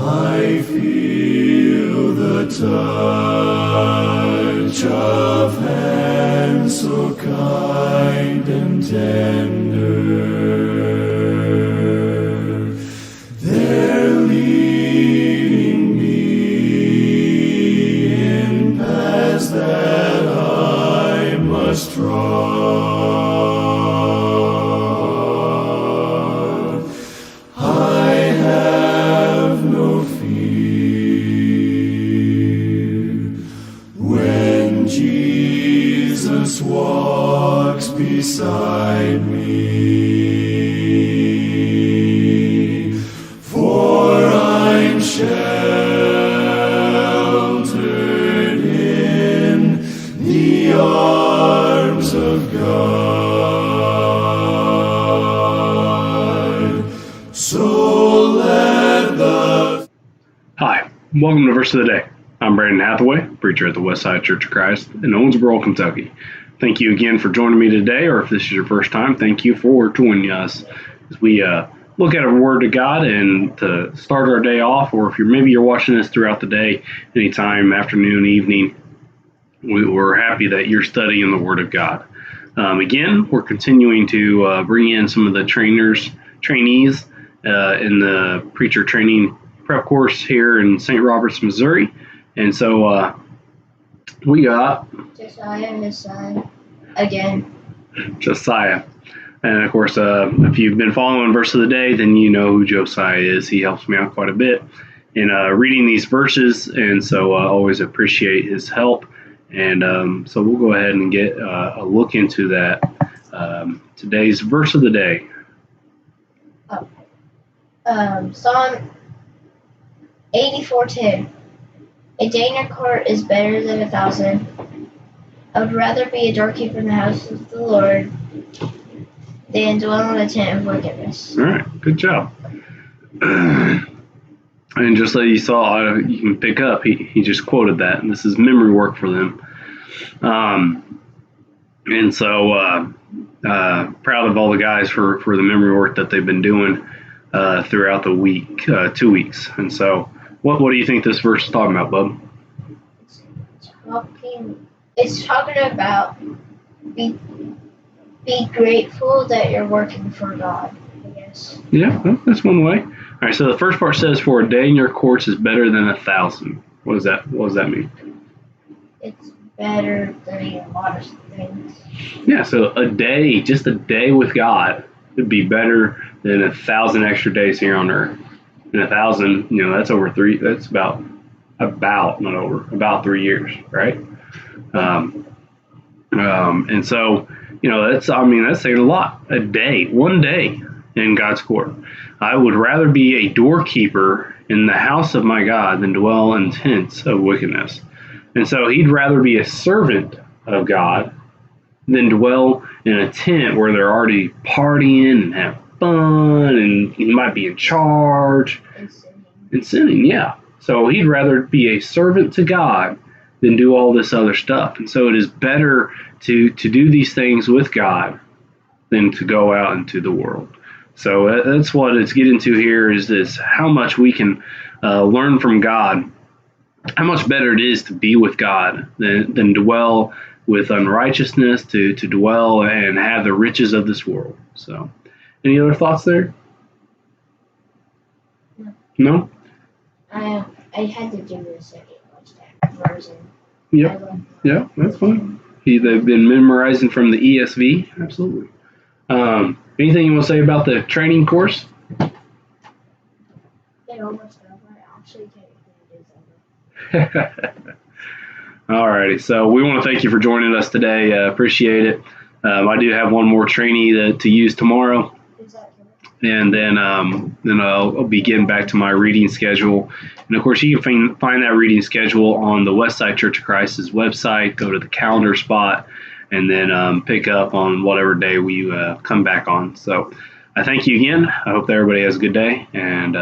I feel the touch of hands so kind and tender. They're leading me in paths that I must trod. I have no fear when Jesus walks beside me, for I'm sheltered in the arms of God. So let the... Hi, welcome to Verse of the Day. I'm Brandon Hathaway, preacher at the Westside Church of Christ in Owensboro, Kentucky. Thank you again for joining me today, or if this is your first time, thank you for joining us as we look at a Word of God and to start our day off, or if you're watching this throughout the day, anytime, afternoon, evening, we're happy that you're studying the Word of God. Again, we're continuing to bring in some of the trainees in the preacher training prep course here in St. Roberts, Missouri. And so we got Josiah, his son, again. Josiah. And of course, if you've been following Verse of the Day, then you know who Josiah is. He helps me out quite a bit in reading these verses, and so I always appreciate his help. And so we'll go ahead and get a look into that. Today's Verse of the Day. Psalm 84:10. A day in your court is better than 1,000. I would rather be a doorkeeper in the house of the Lord than dwell in a tent of wickedness. All right, good job. And just like you saw, you can pick up, he just quoted that, and this is memory work for them. And so proud of all the guys for the memory work that they've been doing throughout the week, 2 weeks. And so what do you think this verse is talking about, bub? It's talking about be grateful that you're working for God, I guess. Yeah, well, that's one way. All right, so the first part says, "For a day in your courts is better than 1,000." What does that mean? It's better than a lot of things. Yeah, so just a day with God would be better than 1,000 extra days here on earth. And 1,000, that's over three. That's about 3 years, right? And so, that's saying a lot. A day, one day in God's court. I would rather be a doorkeeper in the house of my God than dwell in tents of wickedness. And so he'd rather be a servant of God than dwell in a tent where they're already partying and have fun and he might be in charge and sinning. Yeah. So he'd rather be a servant to God than do all this other stuff. And so it is better to do these things with God than to go out into the world. So that's what it's getting to here is this, how much we can learn from God, how much better it is to be with God than dwell with unrighteousness, to dwell and have the riches of this world. So any other thoughts there? No? I had to do the second version. Yep. Yeah, that's fine. They've been memorizing from the ESV. Absolutely. Anything you want to say about the training course? It almost over. I actually can't do something. All righty. So we want to thank you for joining us today. Appreciate it. I do have one more trainee to use tomorrow. And then I'll be getting back to my reading schedule. And of course, you can find that reading schedule on the Westside Church of Christ's website. Go to the calendar spot and then pick up on whatever day we come back on. So I thank you again. I hope that everybody has a good day, and